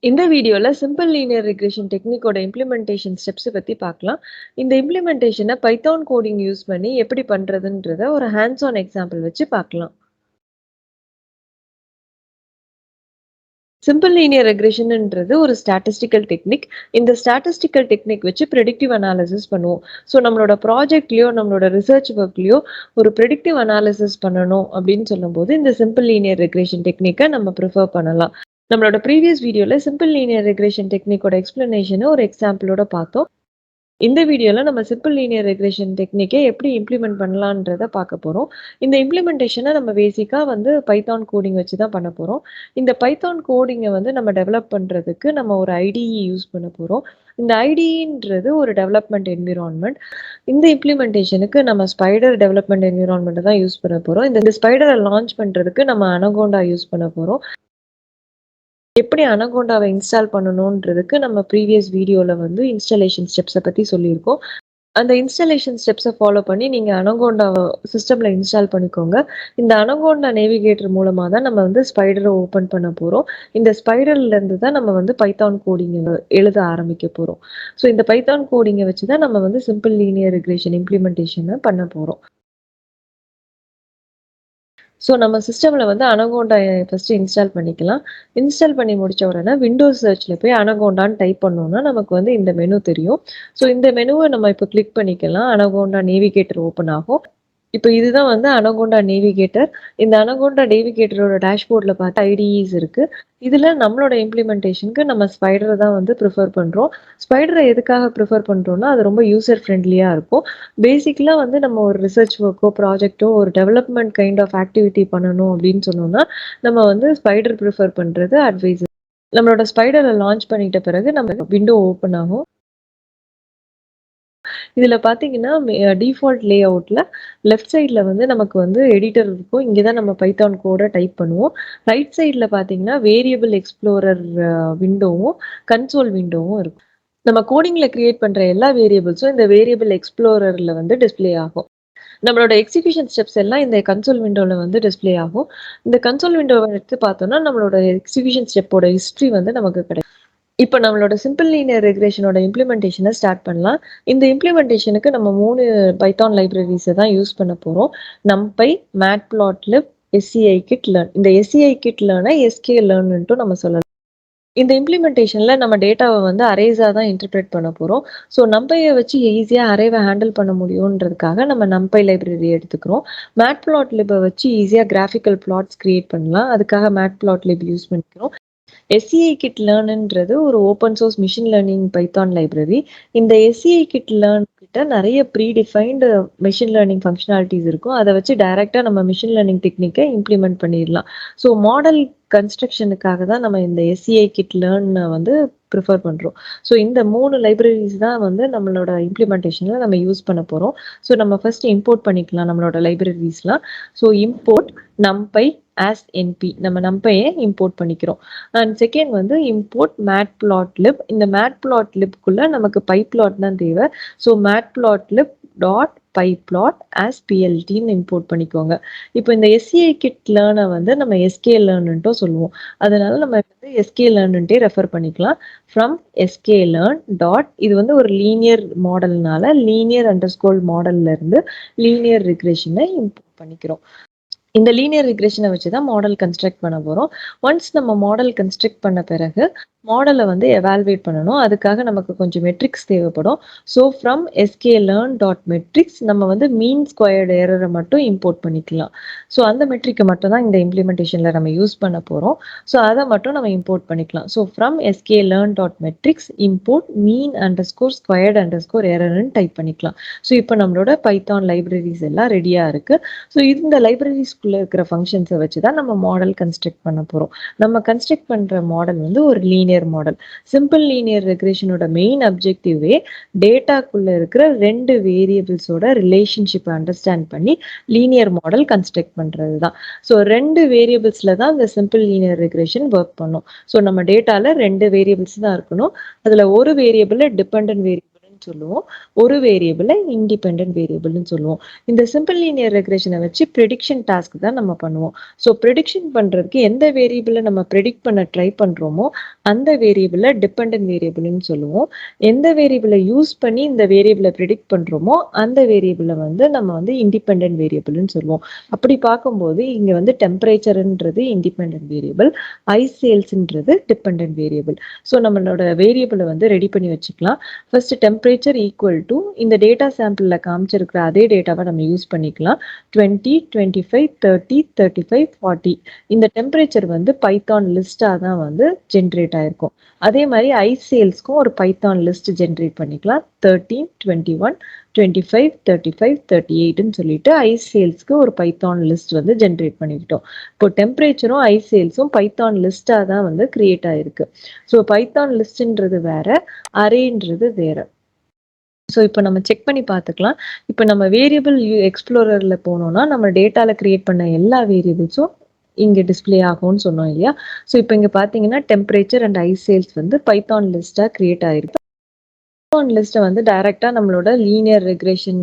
இந்த வீடியோல simple linear regression டெக்னிக்கோட இம்ப்ளிமெண்டேஷன் ஸ்டெப்ஸ் பத்தி பார்க்கலாம். இந்த இம்ப்ளிமெண்டேஷனை பைத்தான் கோடிங் யூஸ் பண்ணி எப்படி பண்றதுன்றத ஒரு ஹேண்ட்ஸ் ஆன் எக்ஸாம்பிள் வச்சு பார்க்கலாம். சிம்பிள் லீனியர் ரெக்ரெஷன்ன்றது ஒரு ஸ்டாட்டிஸ்டிக்கல் டெக்னிக். இந்த ஸ்டாட்டிஸ்டிக்கல் டெக்னிக் வச்சு ப்ரெடிக்டிவ் அனாலிசிஸ் பண்ணுவோம். ஸோ நம்மளோட ப்ராஜெக்ட்லயோ நம்மளோட ரிசர்ச் ஒர்க்லயோ ஒரு ப்ரெடிக்டிவ் அனாலிசிஸ் பண்ணணும் அப்படின்னு சொல்லும்போது இந்த சிம்பிள் லீனியர் ரெக்ரெஷன் டெக்னிக்கை நம்ம ப்ரிஃபர் பண்ணலாம். நம்மளோட ப்ரீவியஸ் வீடியோல சிம்பிள் லீனியர் ரெக்ரெஷன் டெக்னிக்கோட எக்ஸ்பிளனேஷனை ஒரு எக்ஸாம்பிளோட பார்த்தோம். இந்த வீடியோல நம்ம சிம்பிள் லீனியர் ரெக்ரெஷன் டெக்னிக்கை எப்படி இம்ப்ளிமெண்ட் பண்ணலான்றத பார்க்க போறோம். இந்த இம்ப்ளிமெண்டேஷனை நம்ம பேசிக்கா பைத்தான் கோடிங் வச்சு தான் பண்ண போறோம். இந்த பைத்தான் கோடிங்கை நம்ம டெவலப் பண்றதுக்கு நம்ம ஒரு ஐடிஇ யூஸ் பண்ண போறோம். இந்த ஐடிஇன்றது ஒரு டெவலப்மெண்ட் என்விரான்மெண்ட். இந்த இம்ப்ளிமெண்டேஷனுக்கு நம்ம ஸ்பைடர் டெவலப்மெண்ட் என்விரான்மெண்ட் தான் யூஸ் பண்ண போறோம். இந்த ஸ்பைடரை லான்ச் பண்றதுக்கு நம்ம அனகோண்டா யூஸ் பண்ண போறோம். எப்படி அனகோண்டாவை இன்ஸ்டால் பண்ணணுன்றதுக்கு நம்ம ப்ரீவியஸ் வீடியோல இன்ஸ்டாலேஷன் ஸ்டெப்ஸை பத்தி சொல்லியிருக்கோம். அந்த இன்ஸ்டாலேஷன் ஸ்டெப்ஸை ஃபாலோ பண்ணி நீங்க அனகோண்டாவை சிஸ்டம்ல இன்ஸ்டால் பண்ணிக்கோங்க. இந்த அனகோண்டா நேவிகேட்டர் மூலமா தான் நம்ம ஸ்பைடரை ஓபன் பண்ண போறோம். இந்த ஸ்பைடர்ல இருந்து தான் நம்ம பைத்தான் கோடிங் எழுத ஆரம்பிக்க போறோம். ஸோ இந்த பைத்தான் கோடிங்கை வச்சு தான் நம்ம சிம்பிள் லீனியர் ரெக்ரெஷன் இம்ப்ளிமெண்டேஷனை பண்ண போறோம். ஸோ நம்ம சிஸ்டம்ல அனகோண்டா ஃபர்ஸ்ட் இன்ஸ்டால் பண்ணிக்கலாம். இன்ஸ்டால் பண்ணி முடிச்ச உடனே விண்டோஸ் சர்ச்ல போய் அனகோண்டான்னு டைப் பண்ணோம்னா நமக்கு இந்த மெனு தெரியும். ஸோ இந்த மெனுவை நம்ம இப்போ கிளிக் பண்ணிக்கலாம். அனகோண்டா நேவிகேட்டர் ஓப்பன் ஆகும். இப்போ இதுதான் அனகோண்டா நேவிகேட்டர். இந்த அனகோண்டா நேவிகேட்டரோட டேஷ்போர்ட்ல பார்த்து ஐடிஇஸ் இருக்கு. இதுல நம்மளோட இம்ப்ளிமெண்டேஷனுக்கு நம்ம ஸ்பைடரை தான் ப்ரிஃபர் பண்றோம். ஸ்பைடரை எதுக்காக ப்ரிஃபர் பண்றோம்னா அது ரொம்ப யூசர் ஃப்ரெண்ட்லியா இருக்கும். பேசிக்கலா நம்ம ஒரு ரிசர்ச் ஒர்க்கோ ப்ராஜெக்டோ ஒரு டெவலப்மெண்ட் கைண்ட் ஆஃப் ஆக்டிவிட்டி பண்ணணும் அப்படின்னு சொன்னோம்னா நம்ம ஸ்பைடர் ப்ரிஃபர் பண்றது அட்வைஸ். நம்மளோட ஸ்பைடரை லான்ச் பண்ணிட்ட பிறகு நம்ம விண்டோ ஓப்பன் ஆகும். இதுல பாத்தீங்கன்னா டிஃபால்ட் லே அவுட்ல லெஃப்ட் சைட்ல நமக்கு எடிட்டர் இருக்கும். இங்கதான் நம்ம பைத்தான் கோட டைப் பண்ணுவோம். ரைட் சைட்ல பாத்தீங்கன்னா வேரியபிள் எக்ஸ்ப்ளோரர் விண்டோவும் கன்சோல் விண்டோவும் இருக்கும். நம்ம கோடிங்ல கிரியேட் பண்ற எல்லா வேரியபிள்ஸும் இந்த வேரியபிள் எக்ஸ்ப்ளோரர்ல டிஸ்ப்ளே ஆகும். நம்மளோட எக்ஸிகியூஷன் ஸ்டெப்ஸ் எல்லாம் இந்த கன்சோல் விண்டோல டிஸ்ப்ளே ஆகும். இந்த கன்சோல் விண்டோவை எடுத்து பார்த்தோம்னா நம்மளோட எக்ஸிகியூஷன் ஸ்டெப்போட ஹிஸ்டரி நமக்கு கிடைக்கும். இப்போ நம்மளோட சிம்பிள் லீனியர் ரெக்ரெஷனோட இம்ப்ளிமெண்டேஷனை ஸ்டார்ட் பண்ணலாம். இந்த இம்ப்ளிமெண்டேஷனுக்கு நம்ம 3 பைத்தான் லைப்ரரிஸை தான் யூஸ் பண்ண போறோம். நம்பை, மேட்ப்ளாட்லிப், scikit-learn. இந்த scikit-learn-ஐ sklearn-ன்ட்டும் நம்ம சொல்லலாம். இந்த இம்ப்ளிமெண்டேஷன்ல நம்ம டேட்டாவை அரேஸா தான் இன்டர்பிரேட் பண்ண போறோம். ஸோ நம்பையை வச்சு ஈஸியா அரேவை ஹேண்டில் பண்ண முடியும்ன்றதுக்காக நம்ம நம்பை லைப்ரரி எடுத்துக்கிறோம். மேட்ப்ளாட்லிப்பை வச்சு ஈஸியா கிராஃபிக்கல் பிளாட்ஸ் கிரியேட் பண்ணலாம். அதுக்காக மேட்ப்ளாட்லிப் யூஸ் பண்ணிக்கிறோம். scikit-learnன்றது ஒரு open source machine learning Python library. இந்த scikit-learn கிட்ட நிறைய ப்ரீடிஃபைன்டு மிஷின் லேர்னிங் ஃபங்க்ஷனாலிட்டிஸ் இருக்கும். அதை வச்சு டைரக்டா நம்ம மிஷின் லேர்னிங் டெக்னிக்கை இம்ப்ளிமெண்ட் பண்ணிடலாம். ஸோ மாடல் கன்ஸ்ட்ரக்ஷனுக்காக தான் நம்ம இந்த scikit-learn ப்ரிஃபர் பண்றோம். ஸோ இந்த 3 லைப்ரரிஸ் தான் நம்மளோட இம்ப்ளிமெண்டேஷன்ல நம்ம யூஸ் பண்ண போறோம். ஸோ நம்ம ஃபர்ஸ்ட் இம்போர்ட் பண்ணிக்கலாம் நம்மளோட லைப்ரரிஸ்லாம். So import NumPy as np நம்ம நம்பையை இம்போர்ட் பண்ணிக்கிறோம். And second import matplotlib. இந்த மேட்ப்ளாட்லிப்குள்ள நமக்கு pyplot தான் தேவை. So matplotlib dot pyplot as plt-ன்னு இம்போர்ட் பண்ணிக்கோங்க. இப்போ இந்த scikit-learn-ஐ நம்ம sklearn-ன்ட்டும் சொல்லுவோம். அதனால நம்ம sklearn-ன்ட்டே ரெஃபர் பண்ணிக்கலாம். ஃப்ரம் sklearn டாட் இது ஒரு லீனியர் மாடல்னால லீனியர் அண்டர்ஸ்கோர் மாடல்ல இருந்து லீனியர் ரிக்ரெஷனை இம்போர்ட் பண்ணிக்கிறோம். இந்த லீனியர் ரிக்ரெஷனை வச்சு தான் மாடல் கன்ஸ்ட்ரக்ட் பண்ண போறோம். ஒன்ஸ் நம்ம மாடல் கன்ஸ்ட்ரக்ட் பண்ண பிறகு மாடலை எவால்வேட் பண்ணணும். அதுக்காக நமக்கு கொஞ்சம் மெட்ரிக்ஸ் தேவைப்படும். So from sklearn dot metrics நம்ம மீன் ஸ்கொயர்டு எரரை மட்டும் இம்போர்ட் பண்ணிக்கலாம். ஸோ அந்த மெட்ரிக்கை மட்டும் தான் இந்த இம்ப்ளிமெண்டேஷன்ல நம்ம யூஸ் பண்ண போறோம். ஸோ அதை மட்டும் நம்ம இம்போர்ட் பண்ணிக்கலாம். So from sklearn dot metrics import mean underscore squared underscore எரர்னு டைப் பண்ணிக்கலாம். ஸோ இப்போ நம்மளோட பைத்தான் லைப்ரரிஸ் எல்லாம் ரெடியா இருக்கு. ஸோ இந்த லைப்ரரிஸ்குள்ள இருக்கிற ஃபங்க்ஷன்ஸை வச்சு தான் நம்ம மாடல் கன்ஸ்ட்ரக்ட் பண்ண போறோம். நம்ம கன்ஸ்ட்ரக்ட் பண்ற மாடல் ஒரு லீனியர் மாடல். சிம்பிள் லீனியர் ரெக்ரெஷனோட மெயின் அப்ஜெக்டிவே டேட்டாக்குள்ள இருக்கிற 2 வேரியபிள்ஸோட ரிலேஷன்ஷிப் அண்டர்ஸ்டாண்ட் பண்ணி லீனியர் மாடல் கன்ஸ்ட்ரக்ட் பண்றது தான். ஸோ 2 வேரியபிள்ஸ்ல தான் இந்த சிம்பிள் லீனியர் ரெக்ரெஷன் ஒர்க் பண்ணும். ஸோ நம்ம டேட்டால 2 வேரியபிள்ஸ் தான் இருக்கணும். அதுல ஒரு வேரியபிள் டிபெண்டன்ட் வேரியபிள் வேரியபிள்னு சொல்லுவோம், ஒரு வேரியபிளை இண்டிபெண்டன்ட் வேரியபிள்னு சொல்லுவோம். இந்த சிம்பிள் லீனியர் ரெக்ரெஷனை வச்சு ப்ரெடிக்ஷன் டாஸ்க் தான் நம்ம பண்ணுவோம். ஸோ ப்ரெடிக்ஷன் பண்றதுக்கு எந்த வேரியபிளை நம்ம ப்ரெடிக்ட் பண்ண ட்ரை பண்றோமோ அந்த வேரியபிளை டிபெண்டன்ட் வேரியபிள்னு சொல்லுவோம். எந்த வேரியபிளை யூஸ் பண்ணி இந்த வேரியபிளை ப்ரெடிக்ட் பண்றோமோ அந்த வேரியபிளை வந்து நம்ம வந்து இண்டிபெண்டன்ட் வேரியபிள்னு சொல்லுவோம். அப்படி பார்க்கும்போது இங்க வந்து டெம்பரேச்சர்ன்றது இண்டிபெண்டன்ட் வேரியபிள், ஐஸ் சேல்ஸ்ன்றது டிபெண்டன்ட் வேரியபிள். ஸோ நம்மளோட வேரியபிளை வந்து ரெடி பண்ணி வச்சுக்கலாம். ஃபர்ஸ்ட் டெம்பரேச்சர் ஈக்குவல் டு இந்த டேட்டா சாம்பிளில் காமிச்சிருக்கிற அதே டேட்டாவை நம்ம யூஸ் பண்ணிக்கலாம். 20, 25, 30, 35, 40 இந்த டெம்பரேச்சர் வந்து பைத்தான் லிஸ்டா தான் வந்து ஜென்ரேட் ஆயிருக்கும். அதே மாதிரி ஐஸ் சேல்ஸ்க்கும் ஒரு பைத்தான் லிஸ்ட் ஜென்ரேட் பண்ணிக்கலாம். 13, 21, 25, 35, 38ன்னு சொல்லிட்டு ஐஸ் சேல்ஸ்க்கு ஒரு பைத்தான் லிஸ்ட் வந்து ஜென்ரேட் பண்ணிக்கிட்டோம். இப்போ டெம்பரேச்சரும் ஐஸ் சேல்ஸும் பைத்தான் லிஸ்டா தான் வந்து கிரியேட் ஆயிருக்கு. ஸோ பைத்தான் லிஸ்ட்ன்றது வேற, அரேன்றது வேற. ஸோ இப்போ நம்ம செக் பண்ணி பார்த்துக்கலாம். இப்போ நம்ம வேரியபிள் எக்ஸ்ப்ளோரர்ல போனோம்னா நம்ம டேட்டால கிரியேட் பண்ண எல்லா வேரியபிள்ஸும் இங்கே டிஸ்பிளே ஆகும்னு சொன்னோம் இல்லையா? ஸோ இப்போ இங்கே பார்த்தீங்கன்னா டெம்பரேச்சர் அண்ட் ஐஸ் சேல்ஸ் வந்து பைத்தான் லிஸ்டா கிரியேட் ஆயிருக்கு. பைத்தான் லிஸ்ட்டை வந்து டைரக்டா நம்மளோட லீனியர் ரெக்ரெஷன்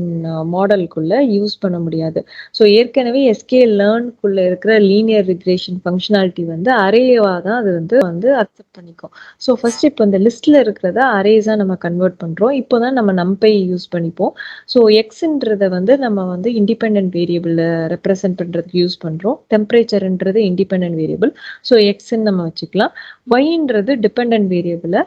மாடலுக்குள்ள யூஸ் பண்ண முடியாது. ஸோ ஏற்கனவே எஸ்கே லேர்ன்குள்ள இருக்கிற லீனியர் ரெக்ரெஷன் ஃபங்க்ஷனாலிட்டி வந்து அரேவா தான் அது வந்து அக்செப்ட் பண்ணிக்கும். ஸோ ஃபர்ஸ்ட் இப்போ இந்த லிஸ்ட்ல இருக்கிறத அரேஸா நம்ம கன்வெர்ட் பண்றோம். இப்போ தான் நம்ம நம்பை யூஸ் பண்ணிப்போம். ஸோ எக்ஸ்ன்றத வந்து நம்ம வந்து இண்டிபெண்டன்ட் வேரியபிள் ரெப்ரசென்ட் பண்றதுக்கு யூஸ் பண்றோம். டெம்பரேச்சர்ன்றது இண்டிபெண்டன்ட் வேரியபிள், ஸோ எக்ஸ்ன்னு நம்ம வச்சுக்கலாம். ஒய்ன்றது டிபெண்டன்ட் வேரியபிளை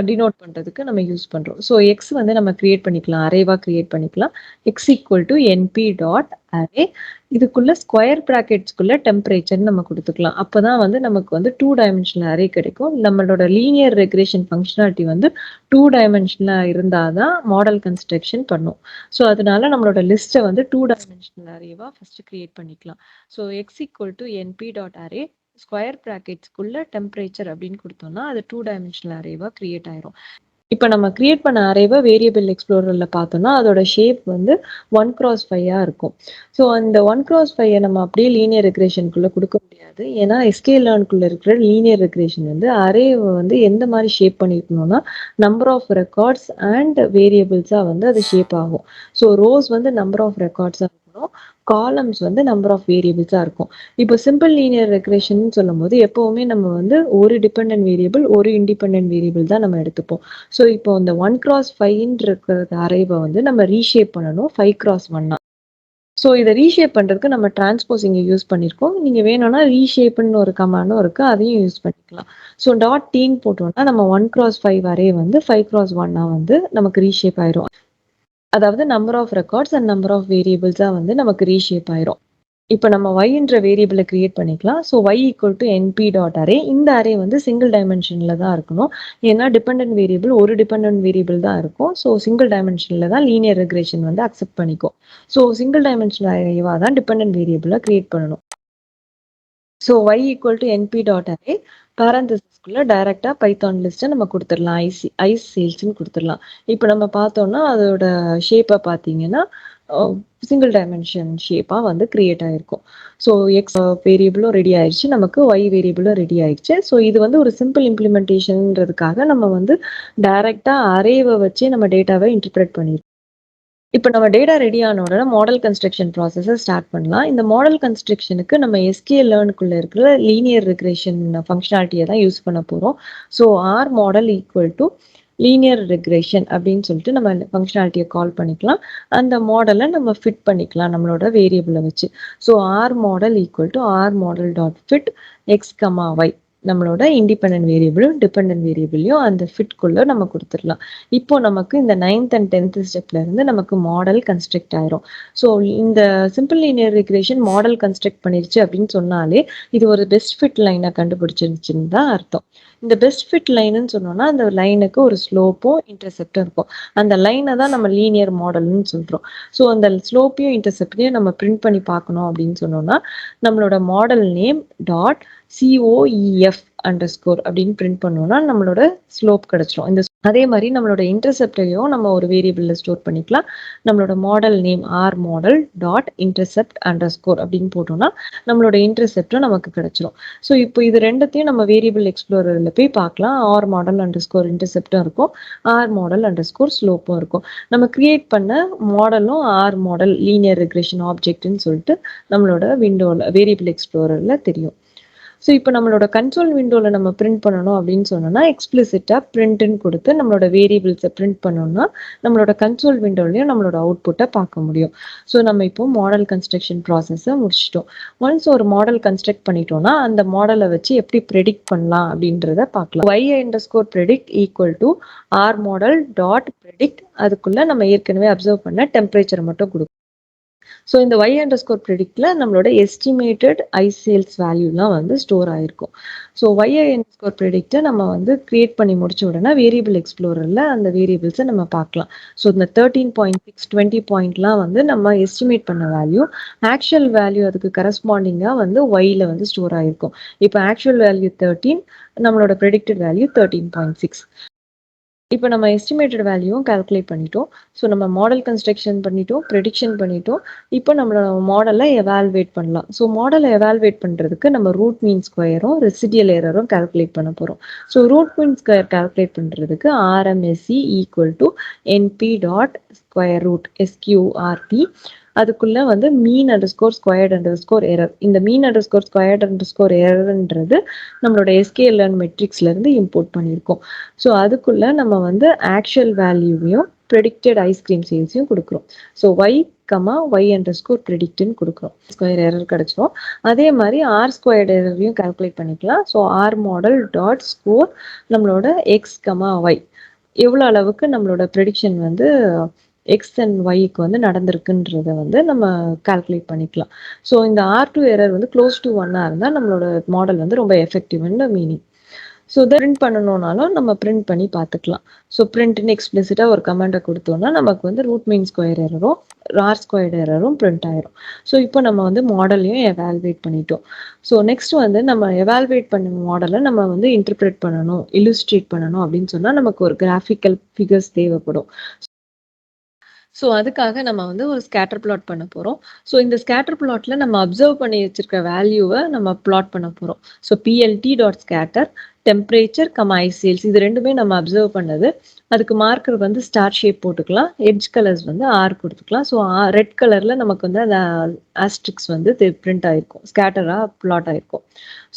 டினோட் பண்றதுக்கு நம்ம யூஸ் பண்றோம். ஸோ எக்ஸ் வந்து நம்ம கிரியேட் பண்ணிக்கலாம், அரேவா கிரியேட் பண்ணிக்கலாம். X equal to NP dot array, இதுக்குள்ள ஸ்கொயர் ப்ராக்கெட்ஸ்குள்ள டெம்பரேச்சர் நம்ம கொடுத்துக்கலாம். அப்போதான் வந்து நமக்கு வந்து 2 டைமென்ஷனல் அரே கிடைக்கும். நம்மளோட லீனியர் ரெக்ரெஷன் ஃபங்க்ஷனாலிட்டி வந்து 2 டைமென்ஷனலா இருந்தாதான் மாடல் கன்ஸ்ட்ரக்ஷன் பண்ணும். ஸோ அதனால நம்மளோட லிஸ்ட்டை வந்து 2 டைமென்ஷனல் அரேவா ஃபர்ஸ்ட் கிரியேட் பண்ணிக்கலாம். So X equal to NP dot array square ப்ராக்கெட்ஸ்குள்ள டெம்பரேச்சர் அப்படின்னு கொடுத்தோம்னா அது 2 டைமென்ஷனல் அரேவா கிரியேட் ஆயிரும். இப்போ நம்ம கிரியேட் பண்ண அரேவை வேரியபிள் எக்ஸ்ப்ளோரர்ல பார்த்தோம்னா அதோட ஷேப் வந்து 1x5 இருக்கும். ஸோ அந்த 1x5 நம்ம அப்படியே லீனியர் ரெக்ரெஷனுக்குள்ள கொடுக்க முடியாது. ஏன்னா எஸ்கே லேர்னுக்குள்ள இருக்கிற லீனியர் ரெக்ரெஷன் வந்து அரேவை வந்து எந்த மாதிரி ஷேப் பண்ணிருக்கணும்னா நம்பர் ஆஃப் ரெக்கார்ட்ஸ் அண்ட் வேரியபிள்ஸா வந்து அது ஷேப் ஆகும். ஸோ ரோஸ் வந்து நம்பர் ஆஃப் ரெக்கார்ட்ஸா இருக்கணும், காலம்ஸ் வந்து நம்பர் ஆஃப் வேரியபிள்ஸா இருக்கும். இப்போ சிம்பிள் லீனியர் ரெக்ரெஷன் சொல்லும் போது எப்பவுமே நம்ம வந்து ஒரு டிபெண்டன்ட் வேரியபிள் ஒரு இண்டிபெண்டன்ட் வேரியபிள் தான் நம்ம எடுத்துப்போம். ஸோ இப்போ இந்த 1x5 இருக்கிற அரேவை வந்து நம்ம ரீஷேப் பண்ணணும் 5x1. ஸோ இதை ரீஷேப் பண்றதுக்கு நம்ம டிரான்ஸ்போஸ் இங்க யூஸ் பண்ணிருக்கோம். நீங்க வேணும்னா ரீஷேப்னு ஒரு கமாண்டும் இருக்கு, அதையும் யூஸ் பண்ணிக்கலாம். ஸோ டாட் டீன் போட்டோம்னா நம்ம 1x5 அரே வந்து 5x1 வந்து நமக்கு ரீஷேப் ஆயிரும். அதாவது number of records and number of வேரியபிள்ஸா வந்து நமக்கு ரீஷேப் ஆயிரும். இப்போ நம்ம ஒய்ன்ற வேரியபிளை கிரியேட் பண்ணிக்கலாம். So y equal to NP dot array, இந்த அரே வந்து சிங்கிள் டைமென்ஷன்ல தான் இருக்கணும். ஏன்னா டிபெண்டன்ட் வேரியபிள் ஒரு டிபெண்டன்ட் வேரியபிள் தான் இருக்கும். ஸோ சிங்கிள் டைமென்ஷன்ல தான் லீனியர் ரெக்ரெஷன் வந்து அக்செப்ட் பண்ணிக்கும். ஸோ சிங்கிள் டைமென்ஷனல் அரேவா தான் டிபெண்டன்ட் வேரியபிளை கிரியேட் பண்ணணும். So y equal to NP dot array பேரந்தசிஸ்குள்ள டைரக்டா பைத்தான் லிஸ்ட்டை நம்ம கொடுத்துடலாம், ஐஸ் சேல்ஸ்ன்னு கொடுத்துடலாம். இப்போ நம்ம பார்த்தோம்னா அதோட ஷேப்பை பார்த்தீங்கன்னா சிங்கிள் டைமென்ஷன் ஷேப்பா வந்து கிரியேட் ஆயிருக்கும். ஸோ எக்ஸ் வேரியபிளும் ரெடி ஆயிடுச்சு, நமக்கு ஒய் வேரியபிளும் ரெடி ஆயிடுச்சு. ஸோ இது வந்து ஒரு சிம்பிள் இம்ப்ளிமெண்டேஷன்ன்றதுக்காக நம்ம வந்து டைரக்டா அரேவை வச்சு நம்ம டேட்டாவை இன்டர்பிரேட் பண்ணிருக்கோம். இப்போ நம்ம டேட்டா ரெடி ஆன உடனே மாடல் கன்ஸ்ட்ரக்ஷன் ப்ராசஸை ஸ்டார்ட் பண்ணலாம். இந்த மாடல் கன்ஸ்ட்ரக்ஷனுக்கு நம்ம எஸ்கே லேர்னுக்குள்ள இருக்கிற லீனியர் ரெக்ரெஷன் ஃபங்க்ஷனாலிட்டியை தான் யூஸ் பண்ண போகிறோம். So R model equal to linear regression அப்படின்னு சொல்லிட்டு நம்ம ஃபங்க்ஷனாலிட்டியை கால் பண்ணிக்கலாம். அந்த மாடலை நம்ம ஃபிட் பண்ணிக்கலாம் நம்மளோட வேரியபிளை வச்சு. So R model equal to R model dot fit X comma Y, நம்மளோட இண்டிபெண்டன்ட் வேரியபிளும் டிபெண்டன்ட் வேரியபிளையும் அந்த ஃபிட்குள்ள நம்ம கொடுத்துடலாம். இப்போ நமக்கு இந்த 9th and 10th ஸ்டெப்ல இருந்து நமக்கு மாடல் கன்ஸ்ட்ரக்ட் ஆயிரும். ஸோ இந்த simple linear regression model construct பண்ணிருச்சு அப்படின்னு சொன்னாலே இது ஒரு பெஸ்ட் ஃபிட் லைனை கண்டுபிடிச்சிருச்சுன்னு தான் அர்த்தம். இந்த பெஸ்ட் ஃபிட் லைன்னு சொன்னோம்னா அந்த லைனுக்கு ஒரு ஸ்லோப்பும் இன்டர்செப்டும் இருக்கும். அந்த லைனை தான் நம்ம லீனியர் மாடல்னு சொல்றோம். ஸோ அந்த ஸ்லோப்பையும் இன்டர்செப்டையும் நம்ம பிரிண்ட் பண்ணி பார்க்கணும் அப்படின்னு சொன்னோம்னா நம்மளோட model name dot COEF underscore அப்படின்னு பிரிண்ட் பண்ணோம்னா நம்மளோட ஸ்லோப் கிடைச்சிரும். அதே மாதிரி நம்மளோட இன்டர்செப்டையும் நம்ம ஒரு வேரியபிள்ல ஸ்டோர் பண்ணிக்கலாம். நம்மளோட model name R model dot intercept underscore அப்படின்னு போட்டோம்னா நம்மளோட இன்டர்செப்டும் நமக்கு கிடைச்சிரும். ஸோ இப்போ இது ரெண்டத்தையும் நம்ம வேரியபிள் எக்ஸ்ப்ளோரர்ல போய் பார்க்கலாம். ஆர் மாடல் அண்டர்ஸ்கோர் இன்டர்செப்டும் இருக்கும், ஆர் மாடல் அண்டர்ஸ்கோர் ஸ்லோப்பும் இருக்கும். நம்ம கிரியேட் பண்ண மாடலும் ஆர் மாடல் லீனியர் ரெக்ரெஷன் ஆப்ஜெக்ட்னு சொல்லிட்டு நம்மளோட விண்டோல வேரியபிள் எக்ஸ்ப்ளோரர்ல தெரியும். ஸோ இப்போ நம்மளோட கன்சோல் விண்டோவில் நம்ம பிரிண்ட் பண்ணணும் அப்படின்னு சொன்னோம்னா எக்ஸ்பிளிசிட்டாக பிரிண்ட்னு கொடுத்து நம்மளோட வேரியபிள்ஸை பிரிண்ட் பண்ணோம்னா நம்மளோட கன்சோல் விண்டோலையும் நம்மளோட அவுட்புட்டை பார்க்க முடியும். ஸோ நம்ம இப்போ மாடல் கன்ஸ்ட்ரக்ஷன் ப்ராசஸை முடிச்சிட்டோம். ஒன்ஸ் ஒரு மாடல் கன்ஸ்ட்ரக்ட் பண்ணிட்டோம்னா அந்த மாடலை வச்சு எப்படி ப்ரெடிக்ட் பண்ணலாம் அப்படின்றத பார்க்கலாம். y_predict equal to R model dot predict, அதுக்குள்ள நம்ம ஏற்கனவே அப்சர்வ் பண்ண டெம்பரேச்சர் மட்டும் கொடுக்கும். ஸோ இந்த y_predictல நம்மளோட எஸ்டிமேட்டட் ஐசேல்ஸ் வேல்யூலாம் வந்து ஸ்டோர் ஆயிருக்கும். ஸோ y_predictை நம்ம வந்து கிரியேட் பண்ணி முடிச்ச உடனே வேரியபிள் எக்ஸ்ப்ளோரர்ல அந்த வேரியபிள்ஸை நம்ம பார்க்கலாம். ஸோ இந்த 13.6 20 பாயிண்ட்லாம் வந்து நம்ம எஸ்டிமேட் பண்ண வேல்யூ, ஆக்சுவல் வேல்யூ அதுக்கு கரஸ்பாண்டிங்காக வந்து ஒய்ல வந்து ஸ்டோர் ஆயிருக்கும். இப்போ ஆக்சுவல் வேல்யூ 13, நம்மளோட ப்ரெடிக்டட் வேல்யூ 13.6. இப்போ நம்ம எஸ்டிமேட்டட் வேல்யூவும் கால்குலேட் பண்ணிட்டோம். ஸோ நம்ம மாடல் கன்ஸ்ட்ரக்ஷன் பண்ணிட்டோம், ப்ரெடிக்ஷன் பண்ணிட்டோம். இப்போ நம்மளோட மாடலை எவால்வேட் பண்ணலாம். ஸோ மாடலை எவால்வேட் பண்ணுறதுக்கு நம்ம ரூட் மீன் ஸ்கொயரும் ரெசிடியல் எரரும் கால்குலேட் பண்ண போகிறோம். So root mean square calculate பண்ணுறதுக்கு RMSE equal to NP dot square root SQRT, அதுக்குள்ள வந்து mean underscore squared underscore error. இந்த மீன் அண்டர்ஸ்கோர் ஸ்கொயர்ட் அண்டர்ஸ்கோர் எரர்ன்றது நம்மளோட SKLearn மெட்ரிக்ஸ்ல இருந்து இம்போர்ட் பண்ணியிருக்கோம். ஸோ அதுக்குள்ள நம்ம வந்து ஆக்சுவல் வேல்யூவையும் ப்ரெடிக்டட் ஐஸ்கிரீம் சேல்ஸையும் கொடுக்குறோம். ஸோ y_predictன்னு கொடுக்குறோம். ஸ்கொயர் எரர் கிடைச்சிரும். அதே மாதிரி ஆர் ஸ்கொயர்ட் எரரையும் கால்குலேட் பண்ணிக்கலாம். So R model dot score நம்மளோட x, y எவ்வளோ அளவுக்கு நம்மளோட ப்ரெடிக்ஷன் வந்து எக்ஸ் அண்ட் ஒய்க்கு வந்து நடந்திருக்குன்றத வந்து நம்ம கால்குலேட் பண்ணிக்கலாம். ஸோ இந்த R2 எரர் வந்து க்ளோஸ் டு 1 இருந்தால் நம்மளோட மாடல் வந்து ரொம்ப எஃபெக்டிவ்னு மீனிங். ஸோ இதை பிரிண்ட் பண்ணணும்னாலும் நம்ம பிரிண்ட் பண்ணி பார்த்துக்கலாம். ஸோ பிரிண்ட்னு எக்ஸ்பிளிசிட்டாக ஒரு கமெண்டை கொடுத்தோம்னா நமக்கு வந்து ரூட் மீன் ஸ்கொயர் எரரும் ஆர் ஸ்கொயர் எரரும் பிரிண்ட் ஆயிரும். ஸோ இப்போ நம்ம வந்து மாடலையும் எவால்வேட் பண்ணிட்டோம். ஸோ நெக்ஸ்ட் வந்து நம்ம எவால்வேட் பண்ண மாடலை நம்ம வந்து இன்டர்பிரேட் பண்ணணும், இல்லுஸ்ட்ரேட் பண்ணணும் அப்படின்னு சொன்னால் நமக்கு ஒரு கிராஃபிக்கல் ஃபிகர்ஸ் தேவைப்படும். ஸோ அதுக்காக நம்ம வந்து ஒரு ஸ்கேட்டர் பிளாட் பண்ண போகிறோம். ஸோ இந்த ஸ்கேட்டர் பிளாட்ல நம்ம அப்சர்வ் பண்ணி வச்சிருக்க வேல்யூவை நம்ம பிளாட் பண்ண போகிறோம். So PLT dot scatter temperature ice sales இது ரெண்டுமே நம்ம அப்சர்வ் பண்ணது. அதுக்கு மார்க்கர் வந்து ஸ்டார் ஷேப் போட்டுக்கலாம், எட்ஜ் கலர்ஸ் வந்து ஆர் கொடுத்துக்கலாம். ஸோ ரெட் கலர்ல நமக்கு வந்து அந்த ஆஸ்ட்ரிக்ஸ் வந்து பிரிண்ட் ஆயிருக்கும், ஸ்கேட்டரா பிளாட் ஆயிருக்கும்.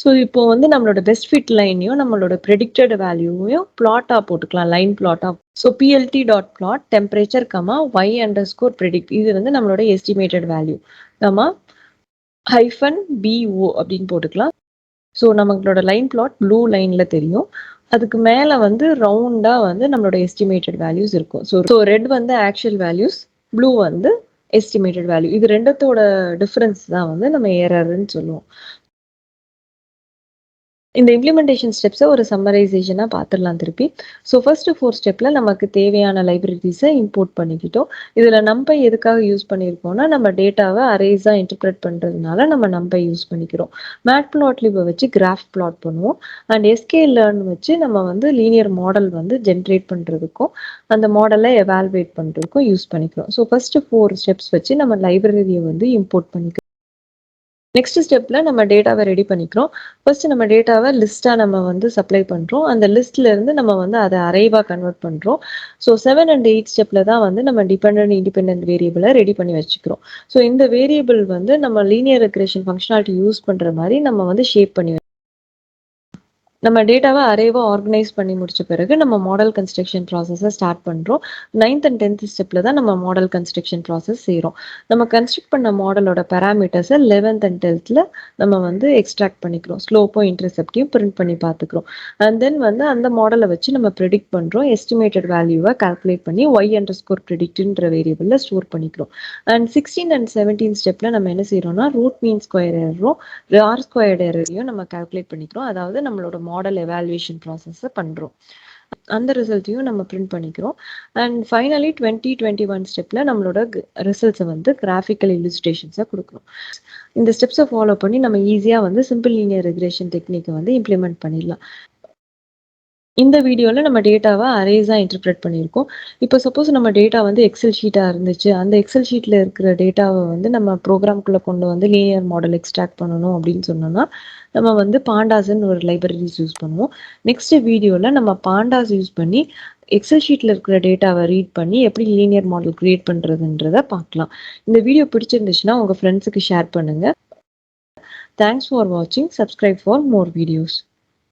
ஸோ இப்போ வந்து நம்மளோட பெஸ்ட் ஃபிட் லைனையும் நம்மளோட ப்ரெடிக்டட் வேல்யூவையும் பிளாட்டா போட்டுக்கலாம், லைன் பிளாட்டா. So PLT dot plot temperature y_predict இது வந்து நம்மளோட எஸ்டிமேட்டட் வேல்யூ -BO அப்படின்னு போட்டுக்கலாம். ஸோ நம்மளோட லைன் பிளாட் ப்ளூ லைன்ல தெரியும். அதுக்கு மேல வந்து ரவுண்டா வந்து நம்மளோட எஸ்டிமேட்டட் வேல்யூஸ் இருக்கும். ஸோ ரெட் வந்து ஆக்சுவல் வேல்யூஸ், ப்ளூ வந்து எஸ்டிமேட்டட் வேல்யூ. இது ரெண்டத்தோட டிஃபரன்ஸ் தான் வந்து நம்ம எரர்ன்னு சொல்லுவோம். இந்த இம்ப்ளிமெண்டேஷன் ஸ்டெப்ஸை ஒரு சம்மரைசேஷனாக பார்த்துடலாம் திருப்பி. ஸோ ஃபர்ஸ்ட் 4 ஸ்டெப்பில் நமக்கு தேவையான லைப்ரரிஸை இம்போர்ட் பண்ணிக்கிட்டோம். இதில் நம்பை எதுக்காக யூஸ் பண்ணியிருக்கோம்னா நம்ம டேட்டாவை அரேஸாக இன்டர்பிரேட் பண்ணுறதுனால நம்ம நம்பை யூஸ் பண்ணிக்கிறோம். மேட்ப்ளாட்லிபை வச்சு கிராஃப் பிளாட் பண்ணுவோம். அண்ட் SKLearn வச்சு நம்ம வந்து லீனியர் மாடல் வந்து ஜென்ரேட் பண்ணுறதுக்கும் அந்த மாடலை எவால்வேட் பண்ணுறதுக்கும் யூஸ் பண்ணிக்கிறோம். ஸோ ஃபர்ஸ்ட் 4 ஸ்டெப்ஸ் வச்சு நம்ம லைப்ரரியை வந்து இம்போர்ட் பண்ணிக்கிறோம். நெக்ஸ்ட் ஸ்டெப்ல நம்ம டேட்டாவை ரெடி பண்ணிக்கிறோம். ஃபர்ஸ்ட் நம்ம டேட்டாவை லிஸ்டா நம்ம வந்து சப்ளை பண்றோம். அந்த லிஸ்ட்ல இருந்து நம்ம வந்து அதை அரேவா கன்வெர்ட் பண்றோம். ஸோ 7 and 8 ஸ்டெப்ல தான் வந்து நம்ம இண்டிபெண்டன்ட் வேரியபிளை ரெடி பண்ணி வச்சுக்கிறோம். ஸோ இந்த வேரியபிள் வந்து நம்ம லீனியர் ரெக்ரெஷன் ஃபங்க்ஷனாலிட்டி யூஸ் பண்ற மாதிரி நம்ம வந்து ஷேப் பண்ணி நம்ம டேட்டாவை அரேவா ஆர்கனைஸ் பண்ணி முடிச்ச பிறகு நம்ம மாடல் கன்ஸ்ட்ரக்ஷன் ப்ராசஸை ஸ்டார்ட் பண்ணுறோம். 9th and 10th ஸ்டெப்பில் தான் நம்ம மாடல் கன்ஸ்ட்ரக்ஷன் ப்ராசஸ் செய்கிறோம். நம்ம கன்ஸ்ட்ரக்ட் பண்ண மாடலோட பேராமீட்டர்ஸை 11th and 12th நம்ம வந்து எக்ஸ்ட்ராக்ட் பண்ணிக்கிறோம். ஸ்லோப்பும் இன்டர்செப்டையும் பிரிண்ட் பண்ணி பார்த்துக்கிறோம். அண்ட் தென் வந்து அந்த மாடலை வச்சு நம்ம ப்ரெடிக்ட் பண்ணுறோம். எஸ்டிமேட்டட் வேல்யூவை கால்குலேட் பண்ணி y_predictன்ற வேரியபிளில் ஸ்டோர் பண்ணிக்கிறோம். அண்ட் 16 and 17 ஸ்டெப்பில் நம்ம என்ன செய்கிறோம்னா ரூட் மீன் ஸ்கொயர் எரரும் ஆர் ஸ்கொயர்ட் எரரையும் நம்ம கால்குலேட் பண்ணிக்கிறோம். அதாவது நம்மளோட மாடல் எவாலுவேஷன் ப்ராசஸை பண்ணுறோம். அந்த ரிசல்ட்டையும் நம்ம பிரிண்ட் பண்ணிக்கிறோம். அண்ட் ஃபைனலி 2021 ஸ்டெப்ல நம்மளோட ரிசல்ட்ஸை வந்து கிராஃபிக்கல் இல்லுஸ்ட்ரேஷன்ஸாக கொடுக்குறோம். இந்த ஸ்டெப்ஸை ஃபாலோ பண்ணி நம்ம ஈஸியாக வந்து சிம்பிள் லீனியர் ரெக்ரெஷன் டெக்னிக்கை வந்து இம்ப்ளிமெண்ட் பண்ணிடலாம். இந்த வீடியோவில் நம்ம டேட்டாவை அரேஸாக இன்டர்பிரேட் பண்ணியிருக்கோம். இப்போ சப்போஸ் நம்ம டேட்டா வந்து எக்ஸல் ஷீட்டாக இருந்துச்சு, அந்த எக்ஸல் ஷீட்டில் இருக்கிற டேட்டாவை வந்து நம்ம ப்ரோக்ராம்குள்ளே கொண்டு வந்து லீனியர் மாடல் எக்ஸ்ட்ராக்ட் பண்ணணும் அப்படின்னு சொன்னோம்னா நம்ம வந்து பாண்டாஸ்ன்னு ஒரு லைப்ரரிஸ் யூஸ் பண்ணுவோம். நெக்ஸ்ட் வீடியோவில் நம்ம பாண்டாஸ் யூஸ் பண்ணி எக்ஸல் ஷீட்டில் இருக்கிற டேட்டாவை ரீட் பண்ணி எப்படி லீனியர் மாடல் கிரியேட் பண்ணுறதுன்றதை பார்க்கலாம். இந்த வீடியோ பிடிச்சிருந்துச்சுன்னா உங்கள் ஃப்ரெண்ட்ஸுக்கு ஷேர் பண்ணுங்கள். தேங்க்ஸ் ஃபார் வாட்சிங். Subscribe for more videos.